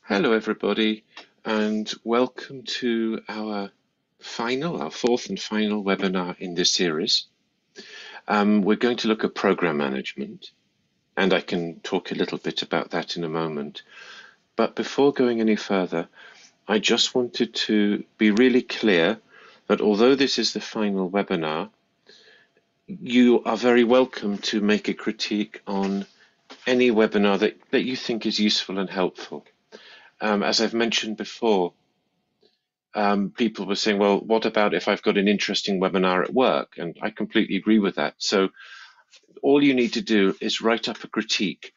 Hello, everybody, and welcome to our fourth and final webinar in this series. We're going to look at program management, and I can talk a little bit about that in a moment. But before going any further, I just wanted to be really clear that although this is the final webinar, you are very welcome to make a critique on any webinar that you think is useful and helpful. As I've mentioned before, people were saying, well, what about if I've got an interesting webinar at work? And I completely agree with that. So all you need to do is write up a critique,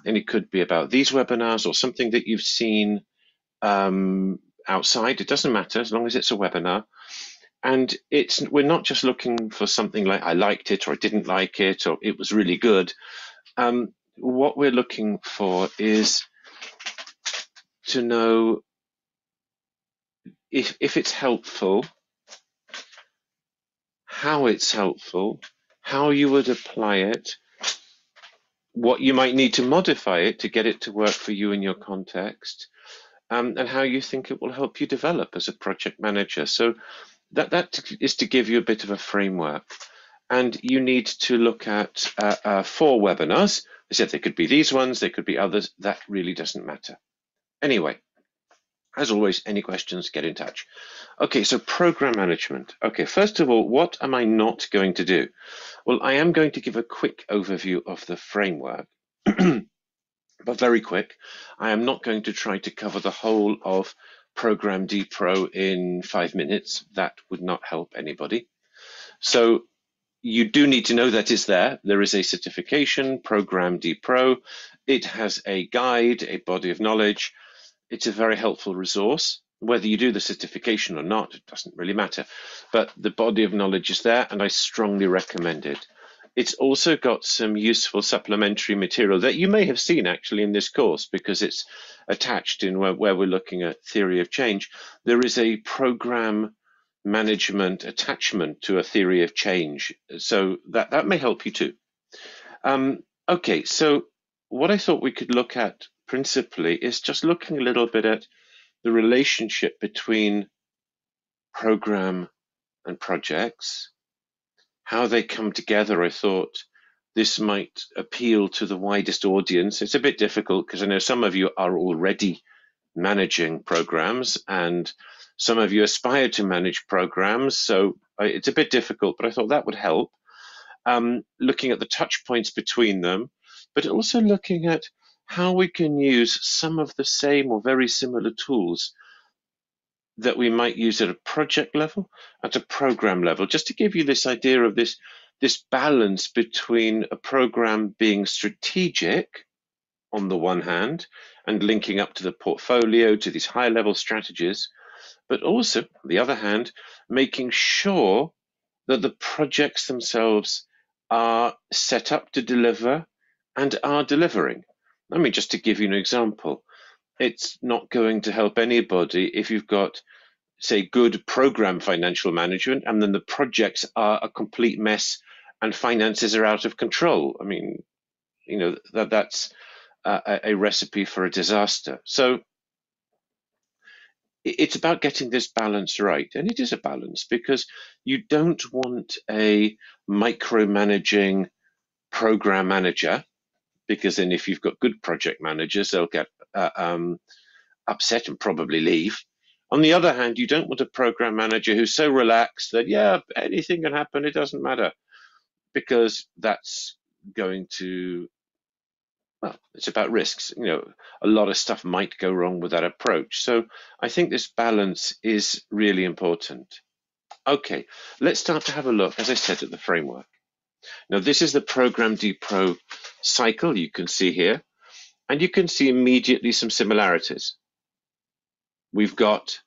and it could be about these webinars or something that you've seen outside. It doesn't matter as long as it's a webinar. And we're not just looking for something like I liked it or I didn't like it or it was really good. What we're looking for is to know if it's helpful, how it's helpful, how you would apply it, what you might need to modify it to get it to work for you in your context, and how you think it will help you develop as a project manager. So that is to give you a bit of a framework. And you need to look at 4 webinars. I said they could be these ones, they could be others. That really doesn't matter. Anyway, as always, any questions, get in touch. Okay, so program management. Okay, first of all, what am I not going to do? Well, I am going to give a quick overview of the framework, but very quick. I am not going to try to cover the whole of Program DPro in 5 minutes. That would not help anybody. So you do need to know that it's there. There is a certification, Program DPro. It has a guide, a body of knowledge. It's a very helpful resource. Whether you do the certification or not, it doesn't really matter. But the body of knowledge is there, and I strongly recommend it. It's also got some useful supplementary material that you may have seen actually in this course because it's attached in where we're looking at theory of change. There is a program management attachment to a theory of change. So that may help you too. Okay, so what I thought we could look at principally is just looking a little bit at the relationship between program and projects, how they come together. I thought this might appeal to the widest audience. It's a bit difficult because I know some of you are already managing programs and some of you aspire to manage programs. So it's a bit difficult, but I thought that would help. Looking at the touch points between them, but also looking at how we can use some of the same or very similar tools that we might use at a project level, at a program level, just to give you this idea of this balance between a program being strategic on the one hand and linking up to the portfolio, to these high level strategies, but also, on the other hand, making sure that the projects themselves are set up to deliver and are delivering. I mean, just to give you an example, it's not going to help anybody if you've got, say, good program financial management and then the projects are a complete mess and finances are out of control. I mean, that's a recipe for a disaster. So it's about getting this balance right. And it is a balance because you don't want a micromanaging program manager, because then if you've got good project managers, they'll get upset and probably leave. On the other hand, you don't want a program manager who's so relaxed that, yeah, anything can happen, it doesn't matter, because that's going to, well, it's about risks. A lot of stuff might go wrong with that approach. So I think this balance is really important. Okay, let's start to have a look, as I said, at the framework. Now, this is the Program DPro cycle you can see here, and you can see immediately some similarities. We've got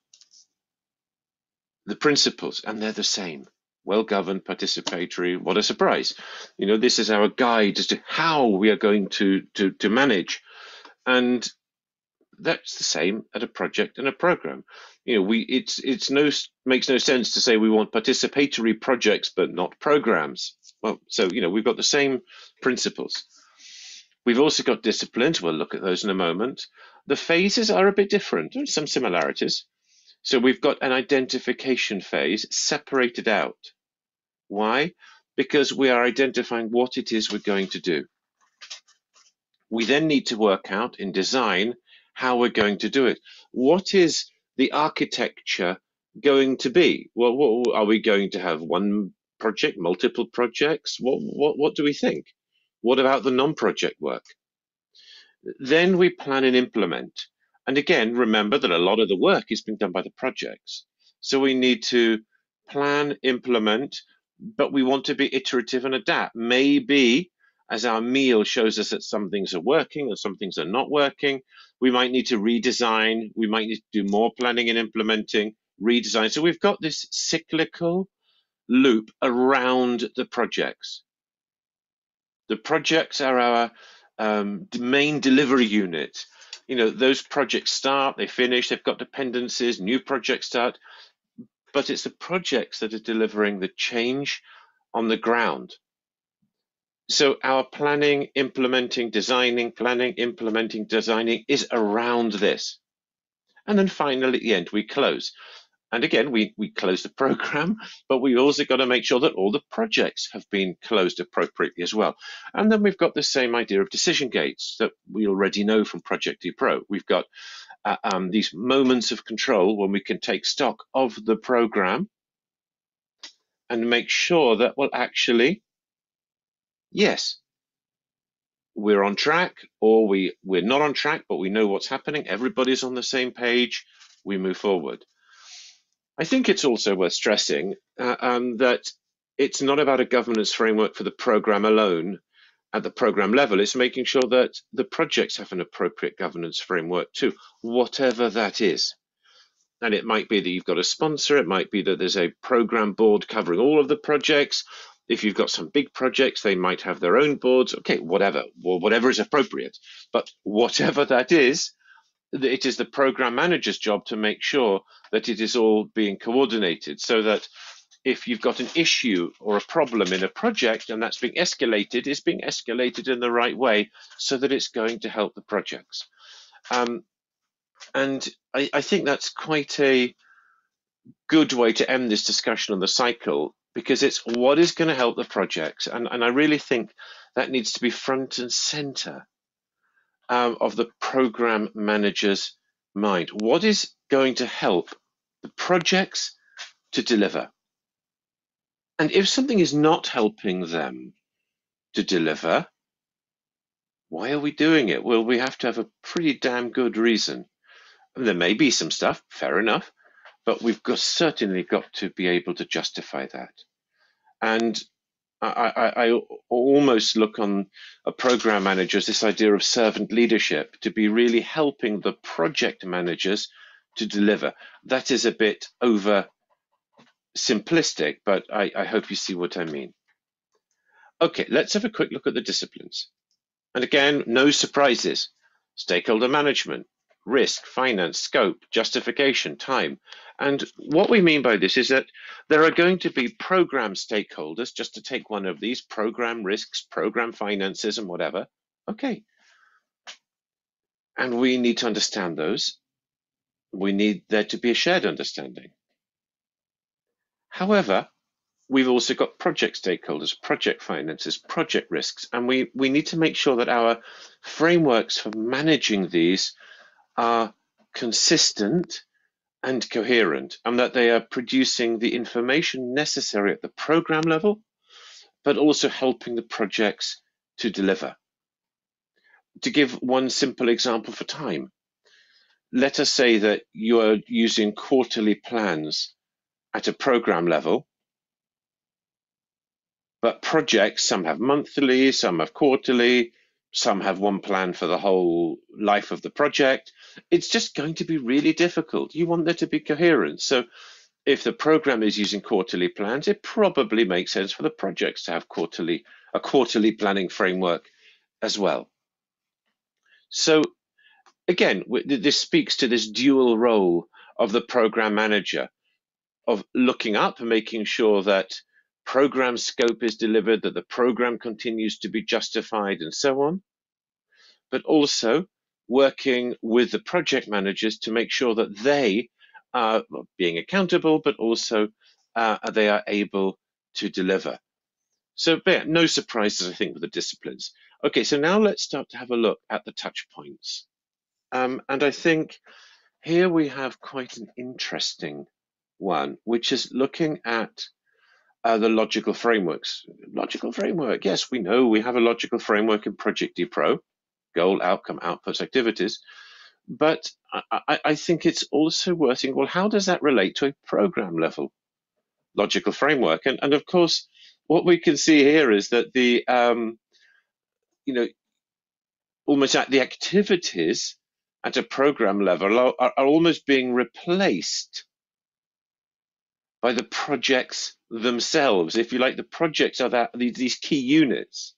the principles, and they're the same. Well-governed, participatory, what a surprise. This is our guide as to how we are going to manage. And that's the same at a project and a program. It makes no sense to say we want participatory projects but not programs. Well, so we've got the same principles. We've also got disciplines. We'll look at those in a moment. The phases are a bit different. There's some similarities. So we've got an identification phase separated out. Why? Because we are identifying what it is we're going to do. We then need to work out in design how we're going to do it. What is the architecture going to be? Well, what, are we going to have one project, multiple projects? What do we think? What about the non-project work? Then we plan and implement. And again, remember that a lot of the work is being done by the projects. So we need to plan, implement, but we want to be iterative and adapt. Maybe as our meal shows us that some things are working and some things are not working, we might need to redesign. We might need to do more planning and implementing, redesign. So we've got this cyclical loop around the projects. The projects are our main delivery unit. You know, those projects start, they finish, they've got dependencies, new projects start, but it's the projects that are delivering the change on the ground. So our planning, implementing, designing, planning, implementing, designing is around this. And then finally, at the end, we close. And again, we close the program, but we also got to make sure that all the projects have been closed appropriately as well. And then we've got the same idea of decision gates that we already know from Project DPro. We've got these moments of control when we can take stock of the program and make sure that, well, actually, yes, we're on track, or we're not on track, but we know what's happening. Everybody's on the same page. We move forward. I think it's also worth stressing that it's not about a governance framework for the program alone at the program level. It's making sure that the projects have an appropriate governance framework too, whatever that is. And it might be that you've got a sponsor. It might be that there's a program board covering all of the projects. If you've got some big projects, they might have their own boards. Okay, whatever, or whatever is appropriate. But whatever that is, it is the program manager's job to make sure that it is all being coordinated, so that if you've got an issue or a problem in a project and that's being escalated, it's being escalated in the right way so that it's going to help the projects. And I think that's quite a good way to end this discussion on the cycle, because it's what is going to help the projects. And I really think that needs to be front and center of the program manager's mind. What is going to help the projects to deliver? And if something is not helping them to deliver, why are we doing it? Well, we have to have a pretty damn good reason. And there may be some stuff, fair enough, but we've certainly got to be able to justify that. And I almost look on a program manager as this idea of servant leadership, to be really helping the project managers to deliver. That is a bit over simplistic, but I hope you see what I mean. Okay, let's have a quick look at the disciplines. And again, no surprises. Stakeholder management, risk, finance, scope, justification, time. And what we mean by this is that there are going to be program stakeholders, just to take one of these, program risks, program finances, and whatever. Okay. And we need to understand those. We need there to be a shared understanding. However, we've also got project stakeholders, project finances, project risks, and we need to make sure that our frameworks for managing these are consistent and coherent, and that they are producing the information necessary at the program level, but also helping the projects to deliver. To give one simple example for time, let us say that you are using quarterly plans at a program level, but projects, some have monthly, some have quarterly, some have one plan for the whole life of the project. It's just going to be really difficult. You want there to be coherence. So if the program is using quarterly plans, it probably makes sense for the projects to have a quarterly planning framework as well. So again, this speaks to this dual role of the program manager, of looking up and making sure that program scope is delivered, that the program continues to be justified, and so on. but also working with the project managers to make sure that they are being accountable, but also they are able to deliver. So yeah, no surprises, I think, with the disciplines. Okay, so now let's start to have a look at the touch points. And I think here we have quite an interesting one, which is looking at the logical frameworks. Logical framework, yes, we know we have a logical framework in Project DPro, goal, outcome, output, activities. But I think it's also worth thinking, well, how does that relate to a program level logical framework? And of course, what we can see here is that the, almost at the activities at a program level are almost being replaced by the projects themselves. If you like, the projects are these key units.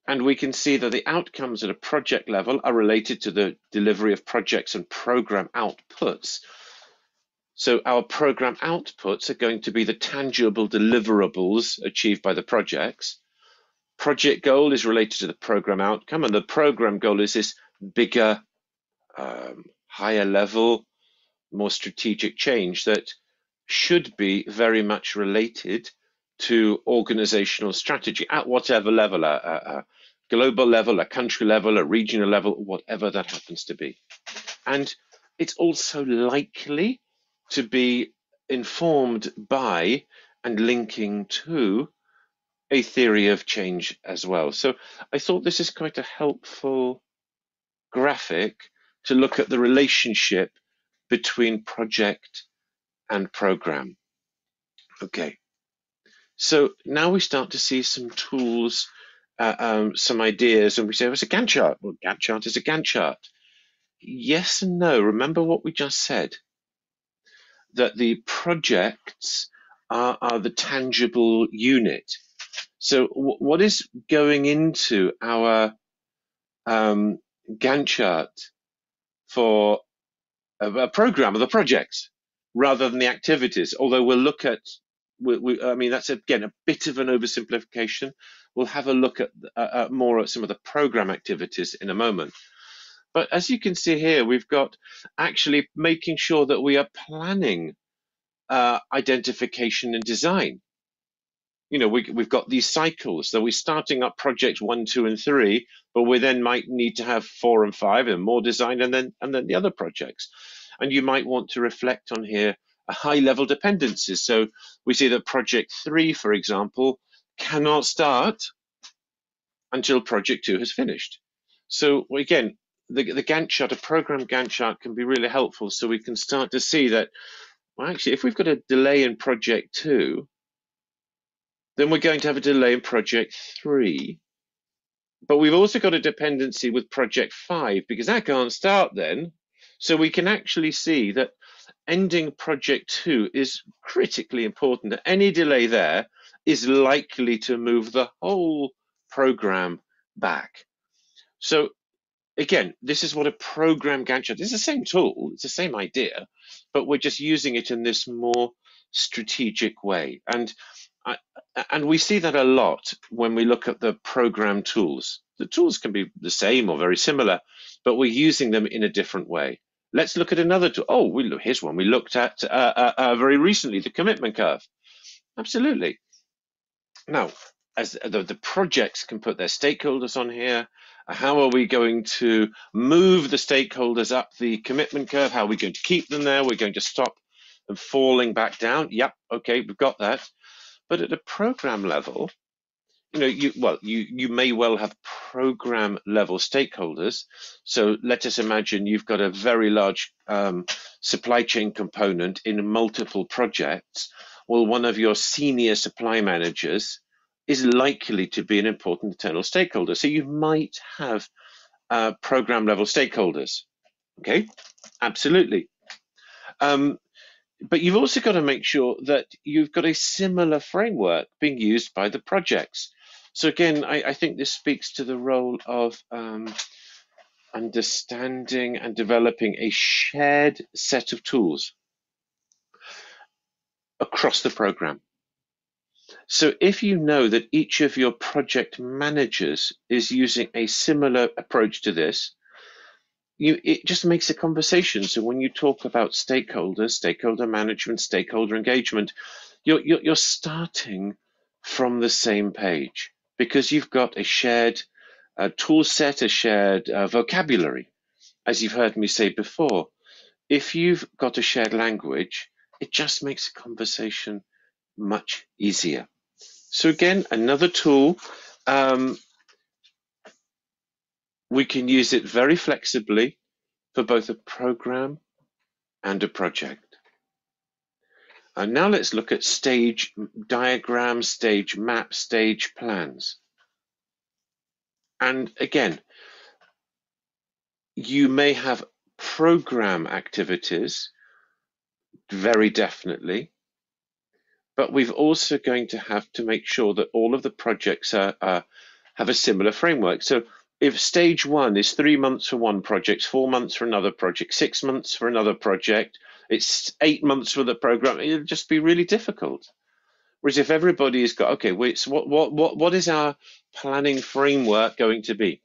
And we can see that the outcomes at a project level are related to the delivery of projects and program outputs. So our program outputs are going to be the tangible deliverables achieved by the projects. Project goal is related to the program outcome, and the program goal is this bigger, higher level, more strategic change that should be very much related to organizational strategy at whatever level, a global level, a country level, a regional level, whatever that happens to be. And it's also likely to be informed by and linking to a theory of change as well. So I thought this is quite a helpful graphic to look at the relationship between project and program. Okay, so now we start to see some tools, some ideas, and we say, well, it's a Gantt chart. Well, Gantt chart is a Gantt chart. Yes and no. Remember what we just said, that the projects are the tangible unit. So what is going into our Gantt chart for a program of the projects rather than the activities? Although we'll look at, I mean, that's again a bit of an oversimplification. We'll have a look at more at some of the program activities in a moment. But as you can see here, we've got actually making sure that we are planning identification and design. We've got these cycles. So we're starting up projects 1, 2, and 3, but we then might need to have 4 and 5 and more design, and then the other projects. And you might want to reflect on here a high-level dependencies. So we see that project 3, for example, cannot start until project 2 has finished. So again, the Gantt chart, a program Gantt chart, can be really helpful. So we can start to see that, well, actually, if we've got a delay in project 2, then we're going to have a delay in project 3. But we've also got a dependency with project 5 because that can't start then. So we can actually see that ending project 2 is critically important. That any delay there is likely to move the whole program back. So again, this is what a program Gantt chart is. The same tool, it's the same idea, but we're just using it in this more strategic way. And we see that a lot when we look at the program tools. The tools can be the same or very similar, but we're using them in a different way. Let's look at another tool. Oh, here's one we looked at very recently, the commitment curve. Absolutely. Now, as the projects can put their stakeholders on here, how are we going to move the stakeholders up the commitment curve? How are we going to keep them there? We're going to stop them falling back down. Yep, okay, we've got that. But at a program level, you may well have program level stakeholders. So let us imagine you've got a very large supply chain component in multiple projects. Well, one of your senior supply managers is likely to be an important internal stakeholder. So you might have program level stakeholders. Okay, absolutely. But you've also got to make sure that you've got a similar framework being used by the projects. So again, I think this speaks to the role of understanding and developing a shared set of tools across the program. So if you know that each of your project managers is using a similar approach to this, it just makes a conversation. So when you talk about stakeholders, stakeholder management, stakeholder engagement, you're starting from the same page because you've got a shared tool set, a shared vocabulary. As you've heard me say before, if you've got a shared language, it just makes a conversation much easier. So again, another tool. We can use it very flexibly for both a program and a project. And now let's look at stage diagrams, stage maps, stage plans. And again, you may have program activities, very definitely, but we've also going to have to make sure that all of the projects have a similar framework. So if stage 1 is 3 months for one project, 4 months for another project, 6 months for another project, it's 8 months for the program, it'll just be really difficult. Whereas if everybody's got, okay, wait, so what is our planning framework going to be?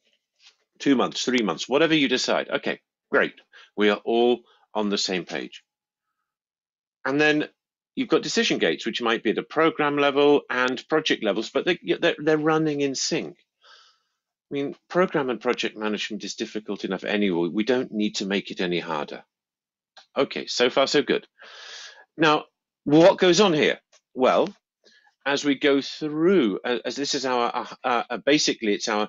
2 months, 3 months, whatever you decide. Okay, great. We are all on the same page. And then you've got decision gates, which might be at a program level and project levels, but they're running in sync. I mean, program and project management is difficult enough anyway. We don't need to make it any harder. Okay, so far so good. Now, what goes on here? Well, as we go through, as this is our, basically it's our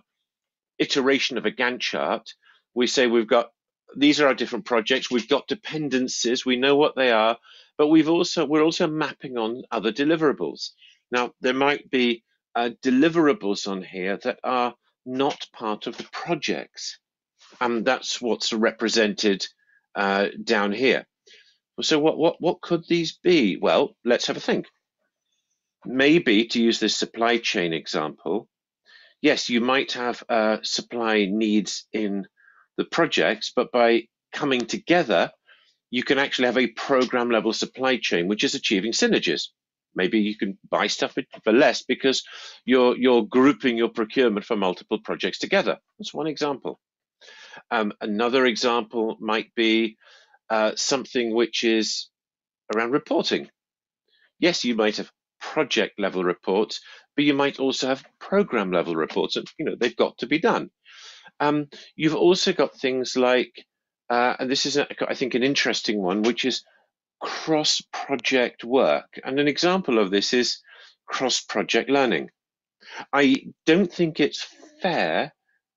iteration of a Gantt chart, we say these are our different projects, we've got dependencies, we know what they are, but we're also mapping on other deliverables. Now, there might be deliverables on here that are not part of the projects, and that's what's represented down here. So what could these be? Well, let's have a think. Maybe, to use this supply chain example, yes, you might have supply needs in the projects, but by coming together, you can actually have a program level supply chain, which is achieving synergies. Maybe you can buy stuff for less because you're grouping your procurement for multiple projects together. That's one example. Another example might be something which is around reporting. Yes, you might have project level reports, but you might also have program level reports, and they've got to be done. You've also got things like, and this is, I think, an interesting one, which is cross-project work. And an example of this is cross-project learning. I don't think it's fair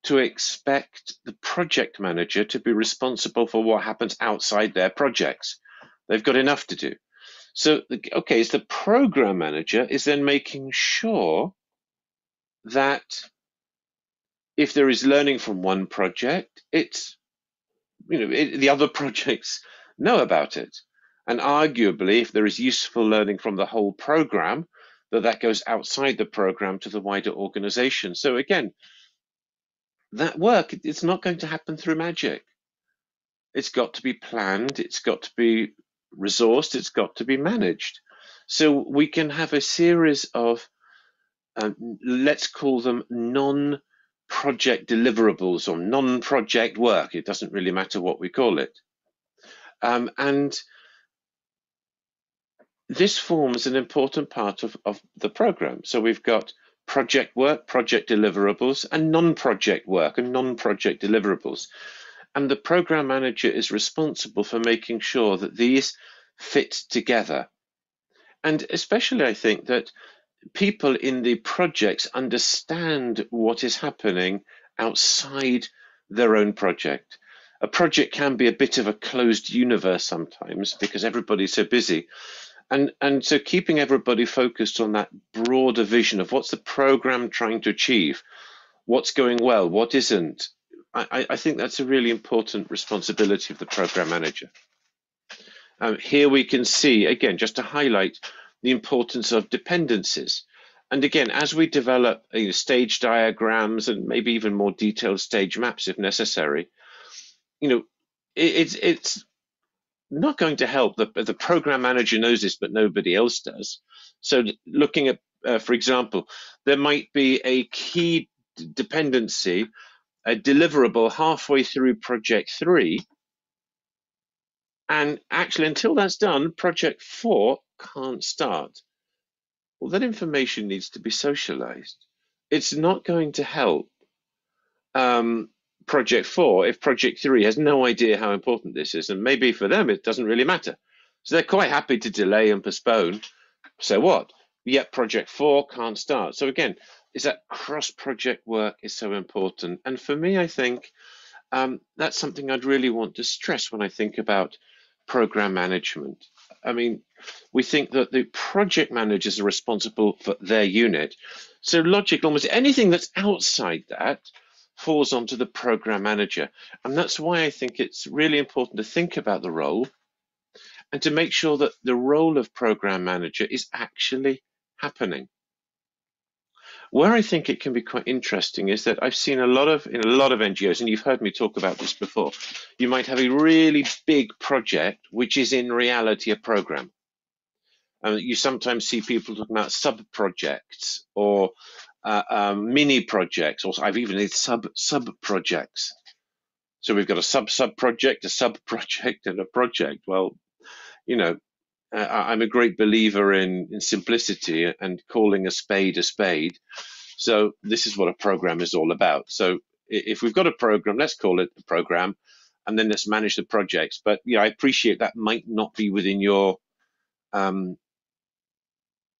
to expect the project manager to be responsible for what happens outside their projects. They've got enough to do. So, okay, the program manager is then making sure that if there is learning from one project, the other projects know about it. And arguably, if there is useful learning from the whole program, that goes outside the program to the wider organization. So again, that work, it's not going to happen through magic. It's got to be planned, it's got to be resourced, it's got to be managed. So we can have a series of, let's call them non-project deliverables or non-project work. It doesn't really matter what we call it. And this forms an important part of the program. So we've got project work, project deliverables, and non-project work and non-project deliverables. And the program manager is responsible for making sure that these fit together. And especially, I think that people in the projects understand what is happening outside their own project. A project can be a bit of a closed universe sometimes because everybody's so busy. And so keeping everybody focused on that broader vision of what's the program trying to achieve, what's going well, what isn't, I think that's a really important responsibility of the program manager. Here we can see, again, just to highlight the importance of dependencies. And again, as we develop stage diagrams and maybe even more detailed stage maps if necessary, it's not going to help. The program manager knows this, but nobody else does. So looking at for example, there might be a key dependency, a deliverable halfway through project 3, and actually until that's done, project 4 can't start. Well, that information needs to be socialized. It's not going to help project 4 if project 3 has no idea how important this is, and maybe for them it doesn't really matter. So they're quite happy to delay and postpone. So what? Yet project 4 can't start. So again, is that cross-project work is so important. And for me, I think that's something I'd really want to stress when I think about program management. I mean, we think that the project managers are responsible for their unit. So logic, almost anything that's outside that falls onto the program manager. And that's why I think it's really important to think about the role and to make sure that the role of program manager is actually happening. Where I think it can be quite interesting is that I've seen in a lot of NGOs, and you've heard me talk about this before, you might have a really big project, which is in reality a program. You sometimes see people talking about sub-projects or mini projects, or I've even had sub-projects. So we've got a sub-project, a sub-project, and a project. Well, you know, I'm a great believer in simplicity and calling a spade a spade. So this is what a program is all about. So if we've got a program, let's call it a program, and then let's manage the projects. But yeah, I appreciate that might not be within your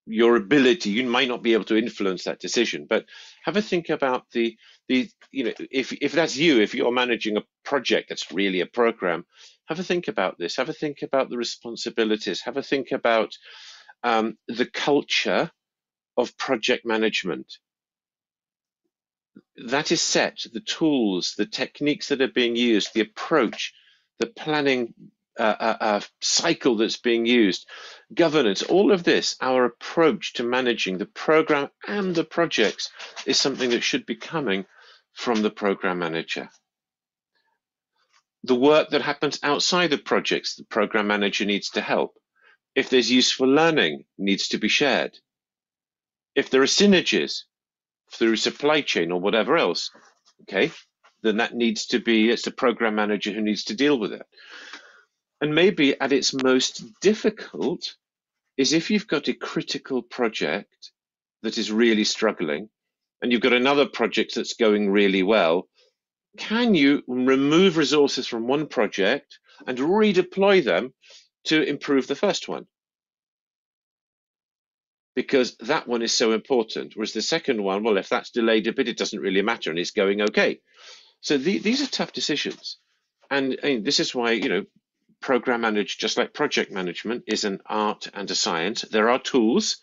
ability. You might not be able to influence that decision. But have a think about the if that's you, if you're managing a project that's really a program, have a think about this. Have a think about the responsibilities. Have a think about the culture of project management. That is set, the tools, the techniques that are being used, the approach, the planning cycle that's being used, governance, all of this, our approach to managing the program and the projects is something that should be coming from the program manager. The work that happens outside of projects, the program manager needs to help. If there's useful learning, needs to be shared. If there are synergies through supply chain or whatever else, okay, then that needs to be, it's the program manager who needs to deal with it. And maybe at its most difficult is if you've got a critical project that is really struggling and you've got another project that's going really well, can you remove resources from one project and redeploy them to improve the first one? Because that one is so important. Whereas the second one, well, if that's delayed a bit, it doesn't really matter and it's going okay. So these are tough decisions. And this is why, program management, just like project management, is an art and a science. There are tools,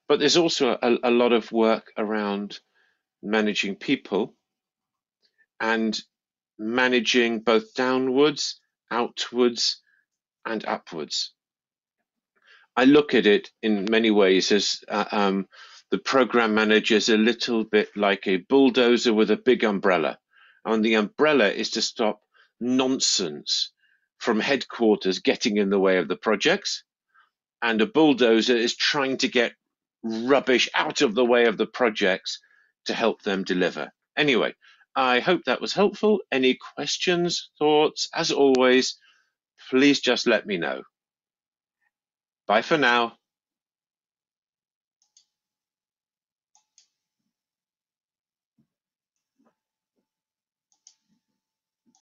but there's also a lot of work around managing people and managing both downwards, outwards, and upwards. I look at it in many ways as the program manager is a little bit like a bulldozer with a big umbrella. And the umbrella is to stop nonsense from headquarters getting in the way of the projects. And a bulldozer is trying to get rubbish out of the way of the projects to help them deliver. Anyway, I hope that was helpful. Any questions, thoughts? As always, please just let me know. Bye for now.